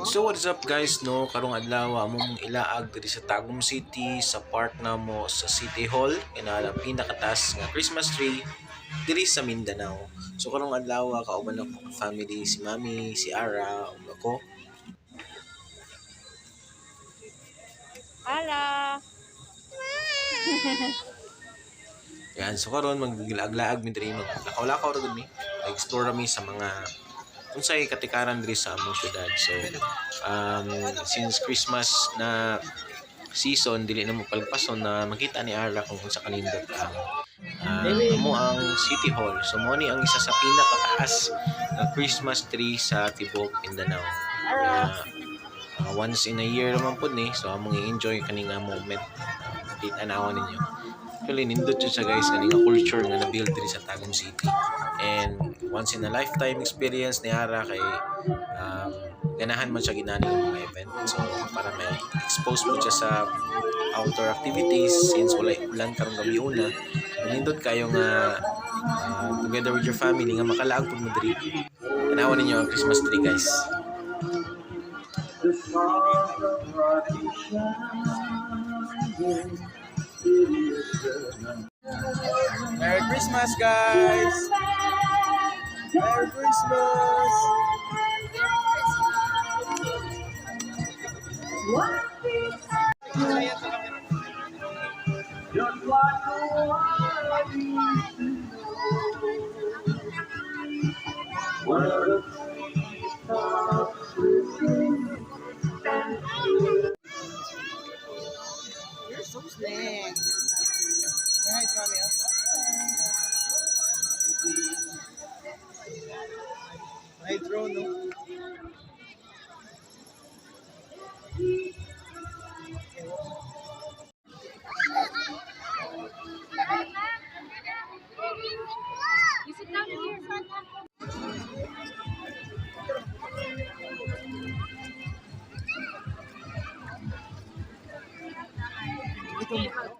So what's up guys, no? Karong adlaw among ilaag diri sa Tagum City sa park namo sa City Hall kinala pinakataas nga Christmas tree diri sa Mindanao. So karong adlaw kauban ako ang family, si Mami, si Ara, ug ako. Hala! Yan, so karon maglaag-laag mi diri maglakaw-lakaw ra gud mi. Explore mi sa mga unsay katikaran diri sa among syudad. So um, since Christmas na season dili na mo palpason na makita ni Arla kung unsa kanindot amo ang City Hall. So mo ni ang isa sa pinakataas na Christmas tree sa tibuok Mindanao. Once in a year naman po ni, so among i-enjoy kaninga moment. Tanawan ninyo. Actually, nindot yun siya guys, kaninga culture nga na-build diri sa Tagum City. And once in a lifetime experience ni Ara kay ganahan man siya ginani ng mga event. So para may expose mo siya sa outdoor activities since wala ulan karong gabi una. Nindot kayo nga together with your family nga makalaag pud mo diri. Tanawan ninyo ang Christmas tree guys. Merry Christmas guys! Merry Christmas! You're so slick. Right, Mami. May drone no? You sit down here.